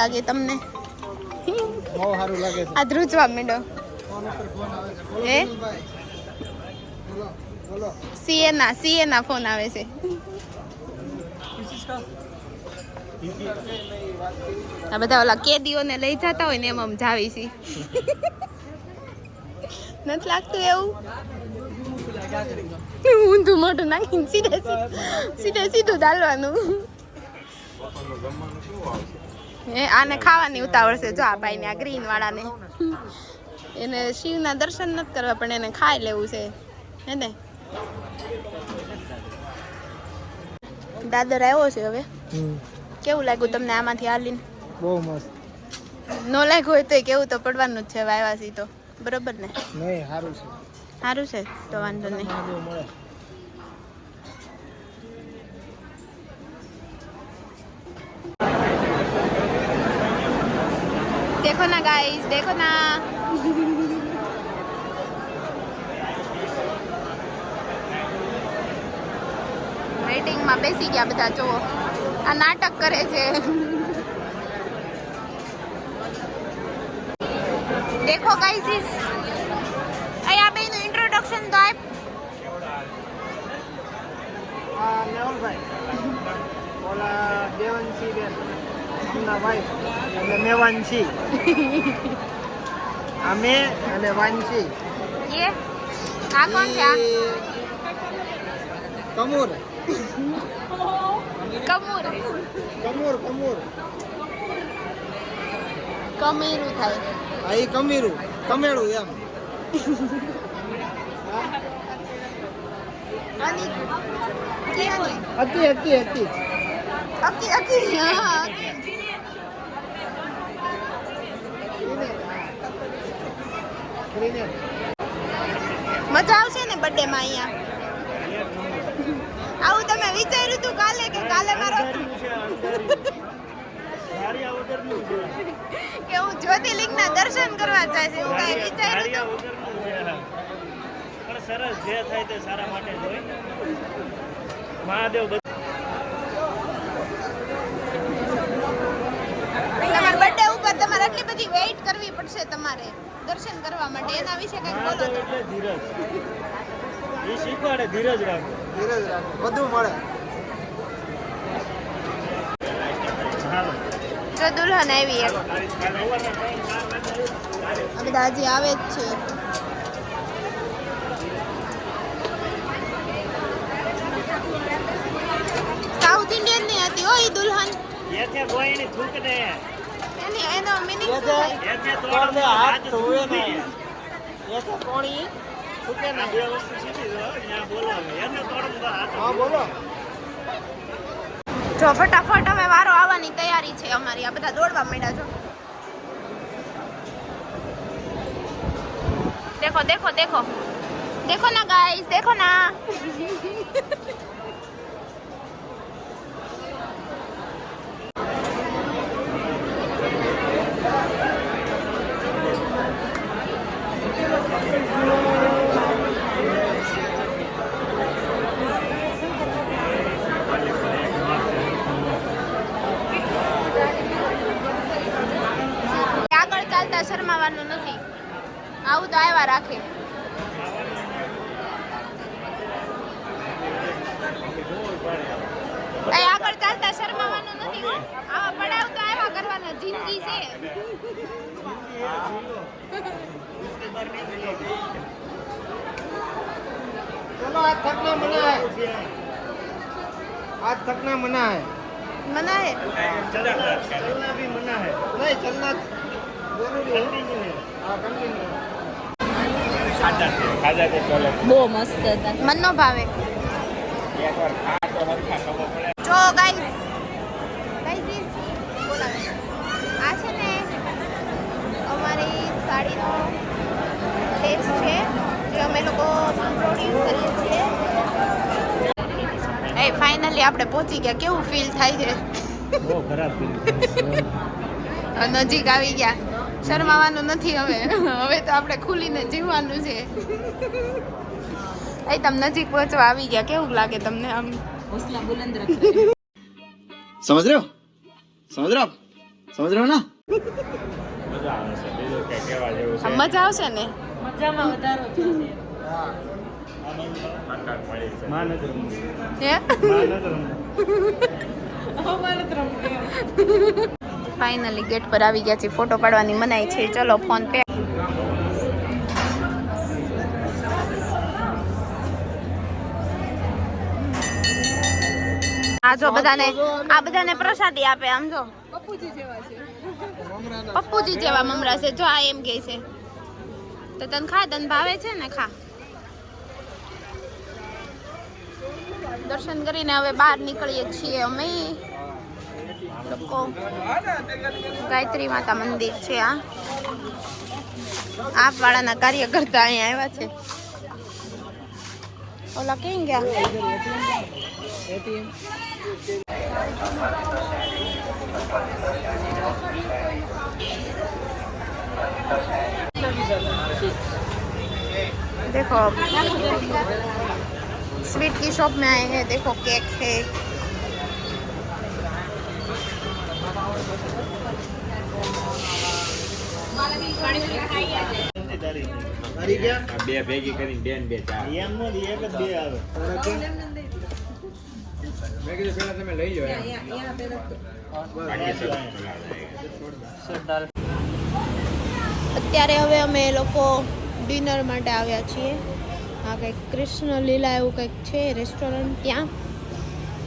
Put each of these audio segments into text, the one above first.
લાગે તમને? બહુ સારું લાગે છે. આ ધ્રુજવા માંડો હે સીએ ના ફોન આવે છે. આ બધા ઓલા કેદીઓને લઈ જતા હોય ને એમ જાવી છે. નથી લાગતું એવું? ઊંધું મોઢું નાખીને સીધું દાલવાનું. આને ખાવાની ઉતાવળ છે. જો આ ભાઈને, આ ગ્રીન વાળાને, એને શિવના દર્શન નથી કરવા પણ એને ખાઈ લેવું છે, હે ને? દાદર આવ્યો છે હવે. કેવું લાગ્યું તમને આમાંથી હાલીને? બહુ મસ્ત. નો લાગ્યું હોય તો કેવું તો પડવાનું જ છે. આવ્યા છીએ તો બરોબર ને? નહીં, સારું છે. સારું છે તો વાંધો નહીં. देखो ना गाइस, देखो ना. વેટિંગ માં બેસી ગયા બધા. જો આ નાટક કરે છે. देखो गाइस, અહીંયા બે નું ઇન્ટ્રોડક્શન તો આપ. મેહુલભાઈ, ઓલા દેવનસી બેન, એમના વાઈફ અને મેવાંશી. અમે અને વાંશી. ये આ કોણ છે? આ કમૂર. કમૂર કમૂર કમૂર કમીરું થાય. આ ઈ કમીરું, કમેળું એમ. અને કેની હતી હતી હતી અકી અકી હા મજા આવશે ને બર્થડે માં અહીંયા? આવું તમે વિચાર્યું તું કાલે કે કાલે મારો કે હું જ્યોતિર્લિંગ ના દર્શન કરવા જાય છે? હું કઈ વિચાર્યું તું? પણ સરસ, જે થાય તે સારા માટે જ હોય. મહાદેવ તમારા બર્થડે ઉપર તમારે આટલી બધી વેઇટ કરવી પડશે તમારે દર્શન કરવા માટે. એના વિશે કંઈક બોલો તો. એટલે ધીરજ, એ શીખવાડે ધીરજ રાખો. ધીરજ રાખો, બધું મળે. જો દુલ્હન આવી એક. આ બધા હજી આવે જ છે. સાઉથ ઇન્ડિયન ની હતી હો ઈ દુલ્હન. એથે ગોયણી થૂક દે, એનો મીનિંગ શું થાય? એથે તોડને હાથ ધોવે ને. એ એસે કોણી સુકે ને. બે વસ્તુ શીખી દો, ત્યાં બોલો એને તોડવું હાથ. હા બોલો. જો ફટાફટ હવે વારો આવવાની તૈયારી છે અમારી. આ બધા દોડવા માંડ્યા. જો देखो देखो देखो देखो ना गाइस, देखो ना. આગળ ચાલતા શરમાવાનું નથી. આવું તો આવ્યા રાખે. આગળ ચાલતા શરમાવાનું નથી હો. આવા પડાવ તો આવ્યા કરવાના. જિંદગી છે. चलो आज थकना मना है, आज थकना मना है. मना है? चलना भी मना है. नहीं चलना जरूरी है. हाँ कंटिन्यू. ખાજા કે ચોલે બહુ મસ્ત હતા. મનનો ભાવે. એકવાર ખા તો હરખા ખબર પડે. જો ગાઈસ બોલાવે. આ છે ને અમારી સાડીનો લેસ છે જે અમે લોકો પ્રોડ્યુસ કરીએ છીએ. એ ફાઇનલી આપણે પહોંચી ગયા. કેવું ફીલ થાય છે? બહુ ખરાબ ફીલ. નજીક આવી ગયા. શરમાવાનું નથી હવે. હવે તો આપણે ખુલીને જીવવાનું છે. એ તમે નજીક પહોંચવા આવી ગયા. કેવું લાગે તમને? આમ हौसला बुलंद रख समझ रहे हो, समझ रहे हो आप? સમજ રહ્યો ના? મજા આવે છે બીજું કઈ કહેવા જેવું છે મજા આવશે ને. મજામાં વધારો થશે. આકાર મળી છે માં નથી રમવું હે માં નથી રમવું અમારે તો રમવું. ફાઇનલી ગેટ પર આવી ગયા છે. ફોટો પાડવાની મનાઈ છે. ચલો ફોન પે. આ જો બધાને પ્રસાદી આપે. આમ જો પપ્પુજી જેવા છે. પપ્પુજી જેવા મમરા છે. જો આ એમ કે છે તો તને ખા, તને ભાવે છે ને, ખા. દર્શન કરીને હવે બહાર નીકળીએ છીએ અમે લોકો. ગાયત્રી માતા મંદિર છે. આ આપવાળાના કાર્યકર્તા અહીંયા આવ્યા છે. ઓલા ક્યાં ગયા? देखो स्वीट की शॉप में आए हैं. देखो केक है. તારી ગયા? બે ભેગી કરીને બેન બે ચાર એમ નો એક જ બે આવે મેં કીધું પેલા તમે લઈ જાઓ એમ. અત્યારે હવે અમે લોકો ડિનર માટે આવ્યા છીએ. આ કંઈક કૃષ્ણ લીલા એવું કંઈક છે રેસ્ટોરન્ટ. ત્યાં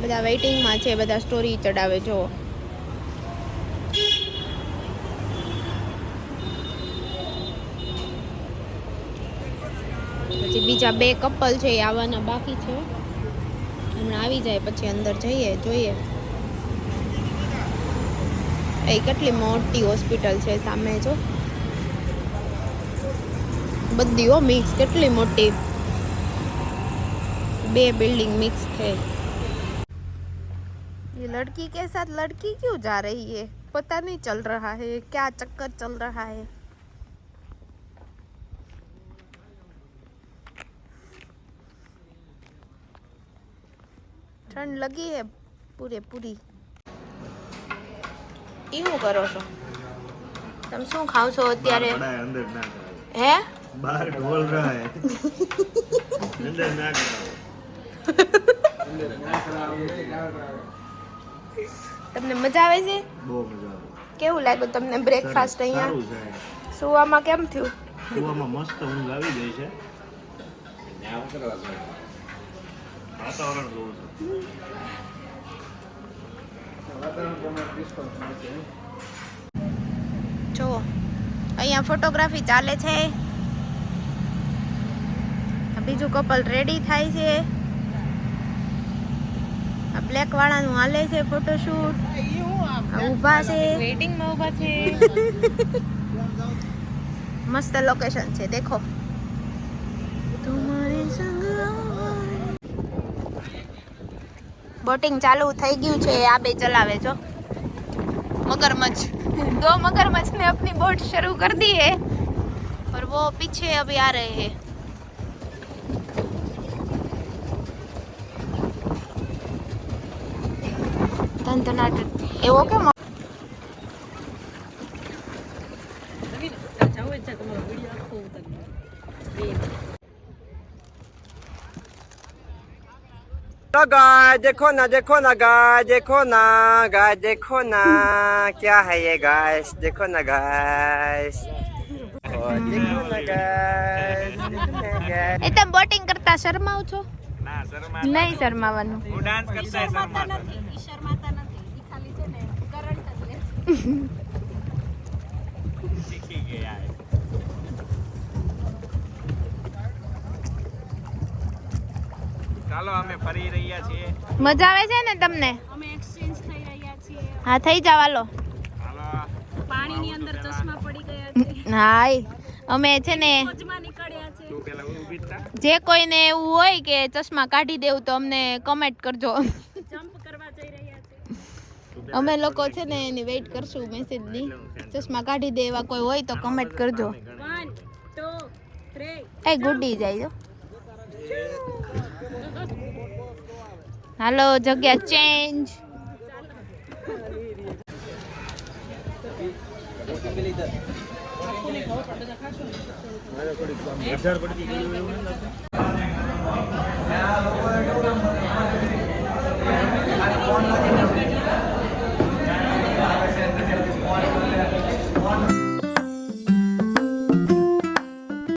બધા વેઇટિંગમાં છે. બધા સ્ટોરી ચડાવે. જો પછી બીજા બે કપલ છે એ આવવાના બાકી છે. હમણાં આવી જાય પછી અંદર જઈએ જોઈએ. એ કેટલી મોટી હોસ્પિટલ છે સામે જો. બધી हो मिक्स. કેટલી મોટી બે बिल्डिंग मिक्स है. ये लड़की के साथ लड़की क्यों जा रही है पता नहीं चल रहा है. क्या चक्कर चल रहा है. ठंड लगी है पूरी. એવું કરો છો તમે? શું ખાવ છો અત્યારે? અંદર ના હે बाहर ढोल रहा है अंदर ना તમને મજા આવે છે? બહુ મજા આવે. કેવું લાગ્યું તમને બ્રેકફાસ્ટ અહીંયા? સારું છે. સુવામાં કેમ થયું? સુવામાં મસ્ત ઊંઘ આવી ગઈ છે. વાતાવરણ જોવું છે. વાતાવરણ પ્રમાણે ડિસ્કાઉન્ટ મળે છે. જો અહીંયા ફોટોગ્રાફી ચાલે છે. બીજું કપલ રેડી થાય છે. આ બ્લેક વાળાનું હાલે છે ફોટોશૂટ. ઊભા છે, વેઇટિંગમાં ઊભા છે. મસ્ત લોકેશન છે. દેખો તમારે સંગ બોટિંગ ચાલુ થઈ ગયું છે. આ બે ચલાવે છો मगरमच्छ. दो मगरमच्छ ने अपनी बोट शुरू कर दी है पर वो पीछे अभी आ रहे हैं. धनधनाट एवो केम? જાવ છે તમારો વિડિયો આખો ઉતારી. तो गाय देखो ना गाय देखो ना क्या है ये गाय देखो ना गाय देखो ना गाय. એ તમે બોટિંગ કરતા શરમાવ છો? ના શર્મા નહીં શરમાવાનું. હું ડાન્સ કરતા શર્મા શીખી ગયા. ચાલો અમે ફરી રહ્યા છીએ. મજા આવે છે ને તમને? અમે એક્સચેન્જ થઈ રહ્યા છીએ. હા થઈ જાવ હાલો. ચાલો પાણીની અંદર ચશ્મા પડી ગયા છે. હાય અમે છે ને મોજમાં નીકળ્યા છે. તું પેલા ઊભી જ થા. જે કોઈને એવું હોય કે ચશ્મા કાઢી દેવું તો અમને કમેન્ટ કરજો. જમ્પ કરવા જઈ રહ્યા છે. અમે લોકો છે ને એની વેઇટ કરશું મેસેજની. ચશ્મા કાઢી દે એવા કોઈ હોય તો કમેન્ટ કરજો. 1 2 3 એ ગુડી જાય જો. હાલો જગ્યા ચેન્જ. વધારે પડતી ગયું એવું નથી લાગતું.